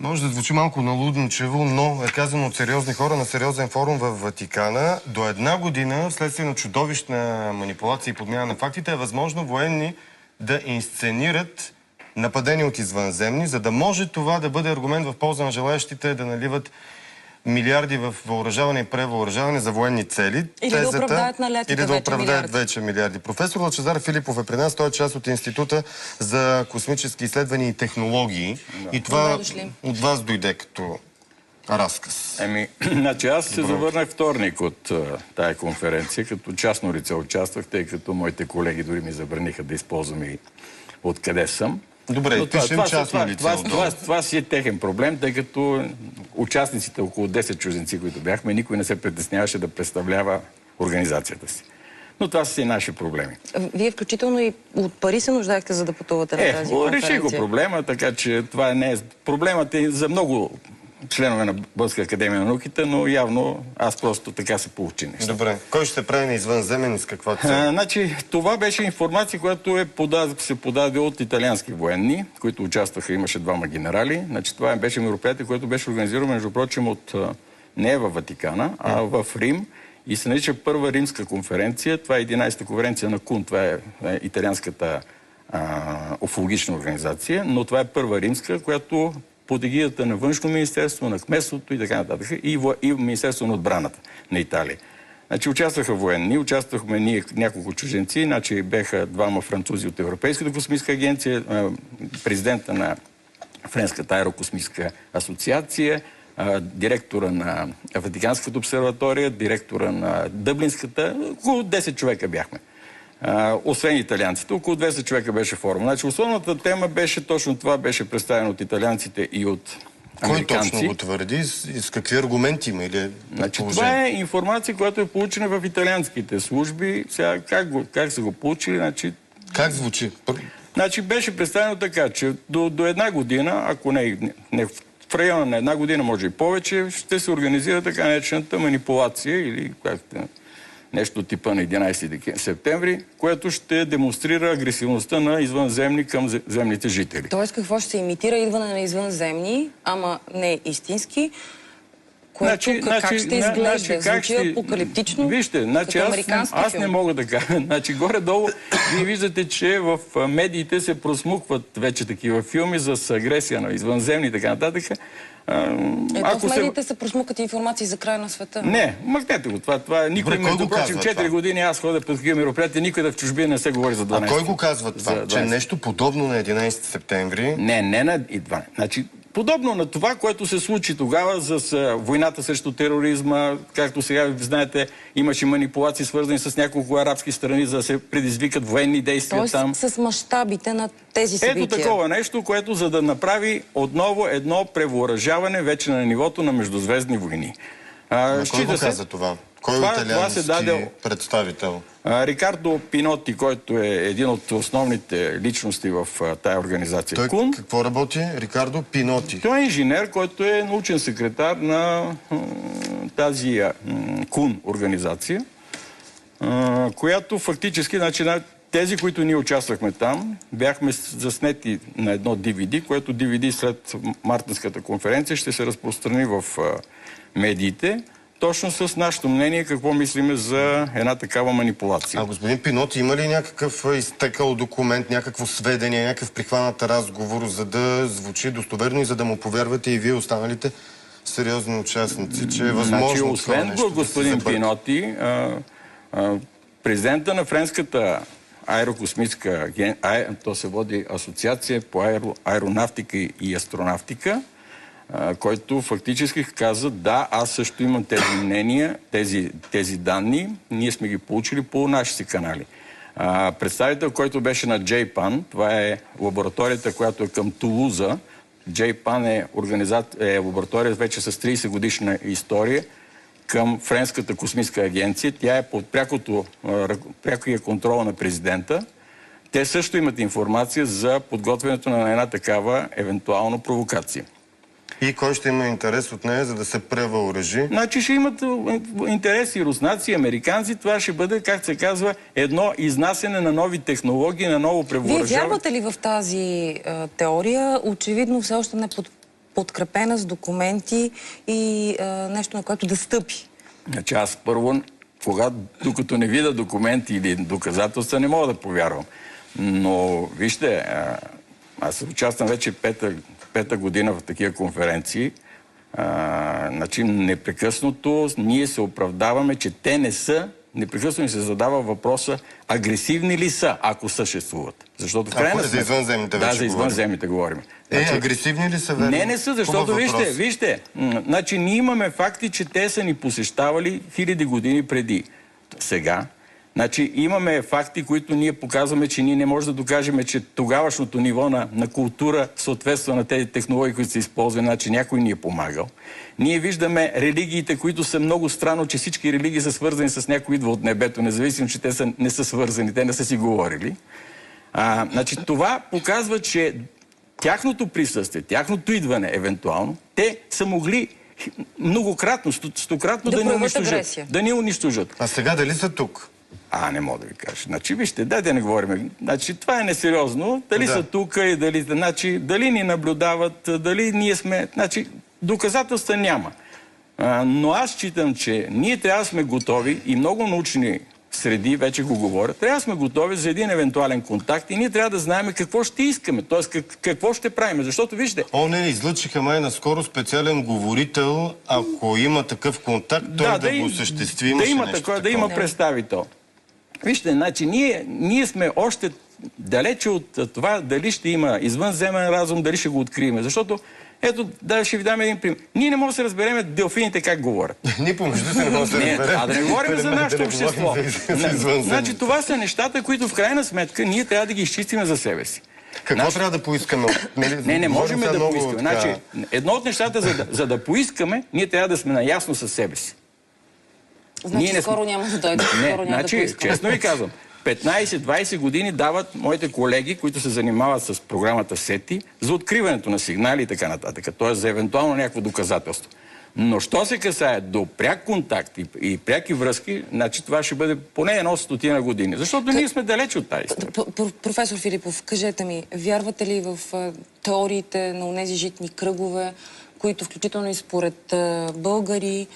Може да звучи малко налудничево, но е казано от сериозни хора на сериозен форум в Ватикана. До една година, вследствие на чудовищна манипулация и подмяна на фактите, е възможно военни да инсценират нападени от извънземни, за да може това да бъде аргумент в полза на желаящите да наливат милиарди в въоръжаване и превъоръжаване за военни цели. Или да оправдаят налетите или да оправдаят вече милиарди. Професор Лъчезар Филипов е при нас. Той е част от Института за космически изследвания и технологии. Да. И това от вас дойде като разказ. Значи аз се завърнах вторник от тая конференция, като частно лице участвах, тъй като моите колеги дори ми забраниха да използвам и откъде съм. Добре, пишем частно лице. Това си е техен проблем, тъй като участниците, около 10 чужденци, които бяхме, никой не се притесняваше да представлява организацията си. Но това са си наши проблеми. Вие включително и от пари се нуждаехте, за да пътувате на тази конференция. Реши го проблема, така че това не е... Проблемът е за много членове на Българска академия на науките, но явно аз просто така се получи нещо. Добре. Кой ще се прави на извънземен и с каква цел? Значи, това беше информация, която се подаде от италиански военни, които участваха, имаше двама генерали. Значи, това беше мероприятие, което беше организирано, между прочим, не във Ватикана, а в Рим. И се нарича Първа римска конференция. Това е 11-та конференция на КУН. Това е италианската уфологична организация, но това е Първа римска, която под егидата на Външно министерство, на кметството и така нататък, и Министерство на отбраната на Италия. Значи участваха военни, участвахме ние няколко чужденци, значи беха двама французи от Европейската космическа агенция, президента на Френската аерокосмическа асоциация, директора на Ватиканската обсерватория, директора на Дъблинската, около 10 човека бяхме. Освен италианците, около 200 човека беше форум. Значи основната тема беше точно това, беше представено от италианците и от американци. Кой точно го твърди? И с какви аргументи има? Или значи, това е информация, която е получена в италианските служби. Сега как са го получили? Значи, как звучи? Значи беше представено така, че до една година, ако не в района на една година, може и повече, ще се организира така наречената манипулация или нещо типа на 11 септември, което ще демонстрира агресивността на извънземни към земните жители. Тоест какво ще се имитира идване на извънземни, ама не истински, което как ще изглежда? Звучи апокалиптично, вижте, като американски аз не мога да кажа. Значи горе-долу вие виждате, че в медиите се просмукват вече такива филми за агресия на извънземни и така нататък. В медиите се просмукат информации за края на света. Не, махнете го. Това никой, между прочим, 4 години аз ходя по такива мероприятия, никой да в чужбина не се говори за 12. А кой го казва това? Че нещо подобно на 11 септември? Не на 12. Значи, подобно на това, което се случи тогава с войната срещу тероризма, както сега знаете, имаше манипулации свързани с няколко арабски страни, за да се предизвикат военни действия там. Тоест с мащабите на тези събития. Ето такова нещо, което за да направи отново едно превъоръжаване вече на нивото на междузвездни войни. Кой го каза това? Кой е италиански представител? Рикардо Пиноти, който е един от основните личности в тая организация КУН. Какво работи? Рикардо Пиноти. Той е инженер, който е научен секретар на тази КУН организация, която фактически, значи, тези, които ние участвахме там, бяхме заснети на едно DVD, което DVD след мартинската конференция ще се разпространи в медиите, точно с нашето мнение какво мислиме за една такава манипулация. Господин Пиноти, има ли някакъв изтекал документ, някакво сведение, някакъв прихванат разговор, за да звучи достоверно и за да му повярвате и вие останалите сериозни участници, че е възможно това нещо да се забърка? Господин Пиноти, президента на Френската аерокосмическа агенция, то се води Асоциация по аеронавтика и астронавтика, който фактически каза, да, аз също имам тези мнения, тези данни, ние сме ги получили по нашите канали. Представител, който беше на JPAN, това е лабораторията, която е към Тулуза. JPAN е лаборатория вече с 30 годишна история към Френската космическа агенция. Тя е под прякия контрол на президента. Те също имат информация за подготвянето на една такава евентуална провокация. И кой ще има интерес от нея, за да се превъоръжи? Значи ще имат интереси руснаци, американци. Това ще бъде, как се казва, едно изнасяне на нови технологии, на ново превъоръжаване. Вие вярвате ли в тази теория? Очевидно все още не подкрепена с документи и нещо, на което да стъпи. Значи аз първо, докато не видя документи или доказателства, не мога да повярвам. Но вижте, аз участвам вече пета година в такива конференции. Значи непрекъснато ние се оправдаваме, че те не са. Непрекъснато ни се задава въпроса, агресивни ли са, ако съществуват. Защото в крайна сметка... За извънземните вече за извънземните говорим. Значи, агресивни ли са, верно? Не са, защото вижте, значи ние имаме факти, че те са ни посещавали хиляди години преди. Сега, значи имаме факти, които ние показваме, че ние не можем да докажем, че тогавашното ниво на култура съответства на тези технологии, които се използват, значи някой ни е помагал. Ние виждаме религиите, които са много странно, че всички религии са свързани с някой идва от небето, независимо, че те не са свързани, те не са си говорили. Значи това показва, че тяхното присъствие, тяхното идване, евентуално, те са могли многократно, стократно да ни унищожат. А сега дали са тук? Не мога да ви кажа. Значи, вижте, да не говорим. Значи, това е несериозно. Дали са тук и дали ни наблюдават, дали ние сме... Значи, доказателства няма. Но аз считам, че ние трябва да сме готови и много научни среди вече го говорят. Трябва да сме готови за един евентуален контакт и ние трябва да знаем какво ще искаме, т.е. какво ще правим. Защото, вижте... излъчиха май наскоро специален говорител, ако има такъв контакт, той да го осъществи. Да има представител. Вижте, значи ние сме още далече от това дали ще има извънземен разум, дали ще го открием. Защото, ето, ще ви дам един пример. Ние не можем да се разберем делфините как говорят. Ние помежду се не можем да се разберем. Да не говорим за нашето общество. Значи това са нещата, които в крайна сметка ние трябва да ги изчистим за себе си. Какво трябва да поискаме? Не можем да поискаме. Значи, едно от нещата, за да поискаме, ние трябва да сме наясно със себе си. Значи скоро няма да дойде. Значи, честно ви казвам, 15-20 години дават моите колеги, които се занимават с програмата СЕТИ, за откриването на сигнали и така нататък. Т.е. за евентуално някакво доказателство. Но що се касае до пряк контакт и пряки връзки, значи това ще бъде поне 100 години. Защото ние сме далеч от тази история. Професор Филипов, кажете ми, вярвате ли в теориите на онези житни кръгове, които включително и според българи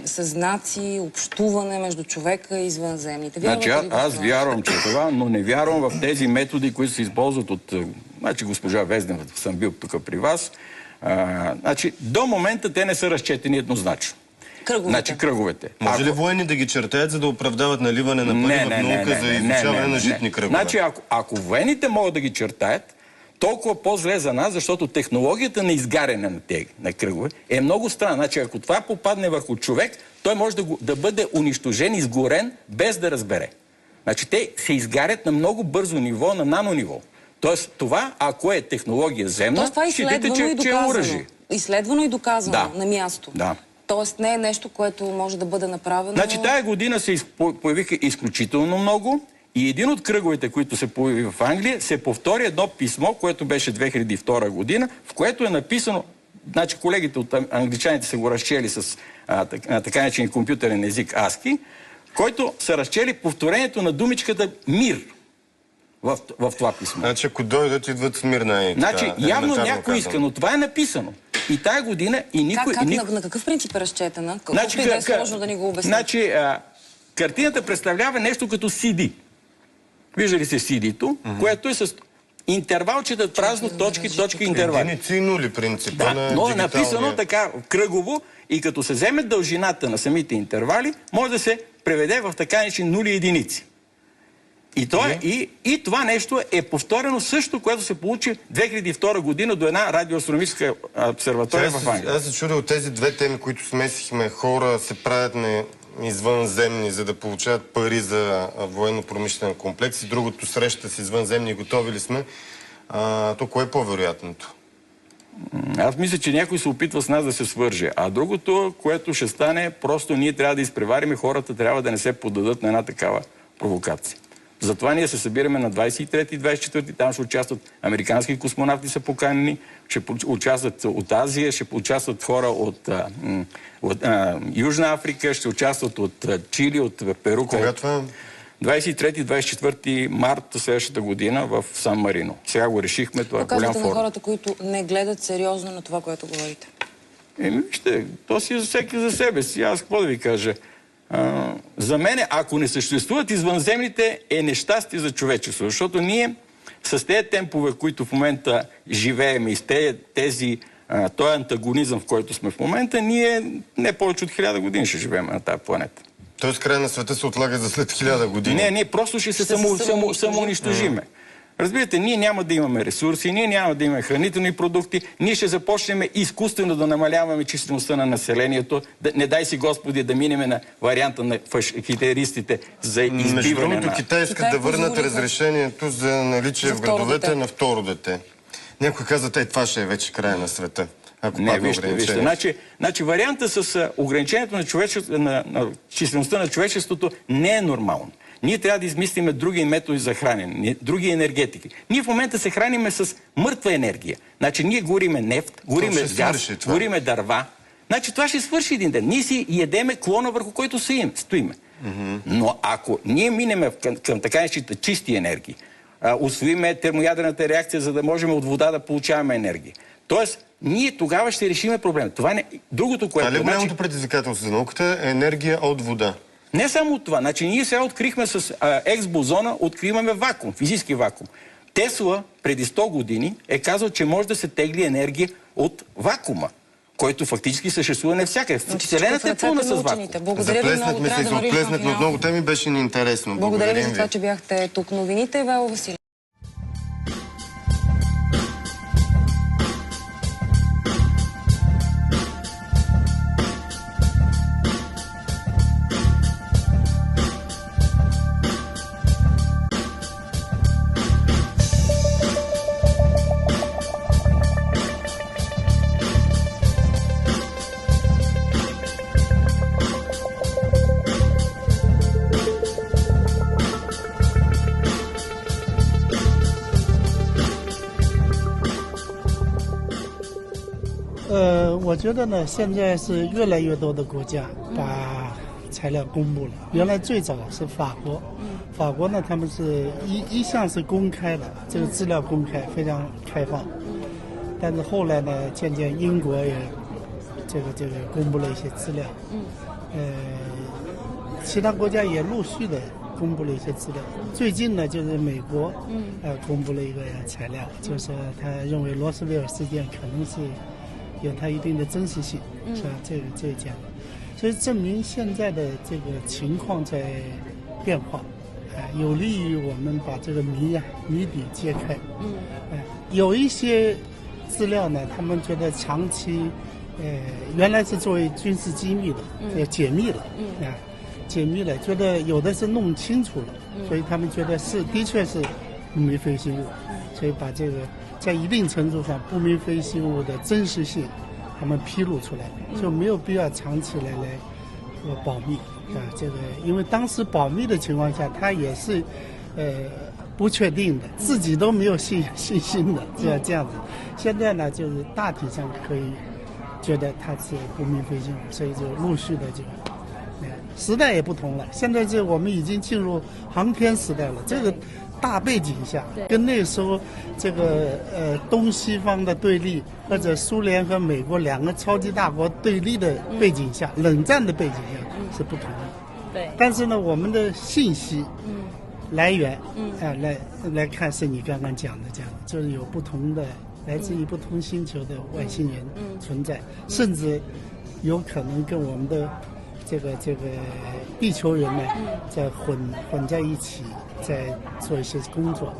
с знаци, общуване между човека и извънземните? Значи, аз вярвам, че това, но не вярвам в тези методи, които се използват от... Значи, госпожа Везденова, съм бил тук при вас. Значи, до момента те не са разчетени еднозначно. Кръговете. Може ли военни да ги чертаят, за да оправдават наливане на пари в наука за изучаване на житни кръгове? Значи, ако военните могат да ги чертаят, толкова по-зле за нас, защото технологията на изгаряне на кръгове е много странна. Значи, ако това попадне върху човек, той може да бъде унищожен, изгорен, без да разбере. Значи, те се изгарят на много бързо ниво, на нанониво. Тоест, това, ако е технология земна, считате, че е оръжие. Изследвано и доказано на място. Да. Тоест, не е нещо, което може да бъде направено... Значи, тая година се появиха изключително много. И един от кръговете, които се появи в Англия, се повтори едно писмо, което беше 2002 година, в което е написано, значи колегите от англичаните са го разчели с така наречен компютърен език ASCII, който са разчели повторението на думичката мир в това писмо. Значи, ако дойдат, идват с мирна. Значи, явно някой иска, но това е написано. И тая година и никой... На какъв принцип е разчетена? Колкото и да е сложно да ни го обясни. Значи, картината представлява нещо като CD. Вижда ли се CD-то, което е с интервалчета, празно, точки, интервали. Единици и нули принципа на но е написано така кръгово и като се вземе дължината на самите интервали, може да се преведе в така наречени нули и единици. И това нещо е повторено също, което се получи 2002 година до една радиоастрономическа обсерватория в Англия. Аз се чудя от тези две теми, които смесихме. Хора се правят извънземни, за да получават пари за военно-промишлен комплекс и другото среща с извънземни, готови ли сме, то кое е по-вероятното? Аз мисля, че някой се опитва с нас да се свърже. А другото, което ще стане, просто ние трябва да изпреварим и хората трябва да не се поддадат на една такава провокация. Затова ние се събираме на 23 и 24, там ще участват американски космонавти са поканени, ще участват от Азия, ще участват хора от Южна Африка, ще участват от Чили, от Перу. Кога това? 23-24 март следващата година в Сан Марино. Сега го решихме, това е голям Казвате на форум. хората, които не гледат сериозно на това, което говорите. Вижте, то си е всеки за себе си. Аз какво да ви кажа? За мен, ако не съществуват извънземните, е нещастие за човечество. Защото ние с тези темпове, които в момента живеем и с този антагонизъм, в който сме в момента, ние не повече от 1000 години ще живеем на тази планета. Тоест края на света се отлага за след 1000 години. Не, ние просто ще се самоунищожиме. Разбирате, ние няма да имаме ресурси, ние няма да имаме хранителни продукти, ние ще започнем изкуствено да намаляваме числеността на населението, не дай си Господи да минеме на варианта на хитлеристите за избиване. Между другото, Китай искат да върнат позволиха разрешението за наличие в градовете на второ дете. Някой каза, това ще е вече края на света. Ако не, вижте. Значи варианта с ограничението на числеността на човечеството не е нормално. Ние трябва да измислиме други методи за хранене, други енергетики. Ние в момента се храниме с мъртва енергия. Значи ние гориме нефт, гориме газ, гориме дърва. Значи това ще свърши един ден. Ние си ядеме клона, върху който стоиме. Но ако ние минеме към така нещите чисти енергии, усвоиме термоядрената реакция, за да можем от вода да получаваме енергия. Тоест, ние тогава ще решиме проблема. Това не... Другото, което... Това ли голямото предизвикателство за науката е енергия от вода? Не само от това. Значи ние сега открихме с екс-бозона, откриваме вакуум, физически вакуум. Тесла преди 100 години е казал, че може да се тегли енергия от вакуума, който фактически съществува навсякъде. Вселената е пълна с вакуум. Благодаря ви много. Заплеснахме се, отплеснахме от много теми, беше ни интересно. Благодаря ви за това, че бяхте тук. Новините, Ивайло Василев.我觉得呢，现在是越来越多的国家把材料公布了。原来最早是法国，法国呢，他们是一向是公开的，这个资料公开非常开放。但是后来呢，渐渐英国也这个公布了一些资料，其他国家也陆续的公布了一些资料。最近呢，就是美国公布了一个材料，就是说他认为罗斯威尔事件可能是有它一定的真实性，是吧？这讲，所以证明现在的这个情况在变化，有利于我们把这个谜底揭开。有一些资料呢，他们觉得长期，原来是作为军事机密的，解密了，解密了，觉得有的是弄清楚了，所以他们觉得的确是不明飞行物，所以把这个在一定程度上不明飞行物的真实性，他们披露出来，就没有必要长期来保密这个因为当时保密的情况下，它也是不确定的，自己都没有信心的，这样子。现在呢，就是大体上可以觉得它是不明飞行物，所以就陆续的这个。时代也不同了，现在我们已经进入航天时代了。这个大背景下，跟那时候这个东西方的对立，或者苏联和美国两个超级大国对立的背景下，冷战的背景下是不同的。对。但是呢，我们的信息来源来看，是你刚刚讲的这样，就是有不同的来自于不同星球的外星人存在，甚至有可能跟我们的这个地球人呢，在混在一起，在做一些工作。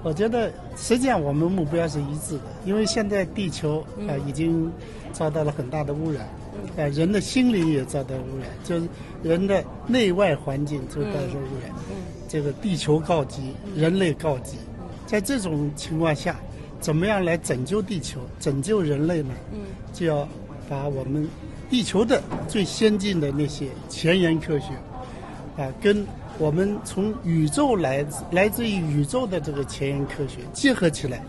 我觉得实际上我们目标是一致的，因为现在地球已经遭到了很大的污染，人的心灵也遭到污染，就是人的内外环境都遭到污染。这个地球告急，人类告急，在这种情况下，怎么样来拯救地球、拯救人类呢？就要把我们地球的最先进的那些前沿科学，跟我们从宇宙来自于宇宙的这个前沿科学结合起来，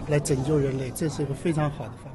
来拯救人类，这是一个非常好的方法。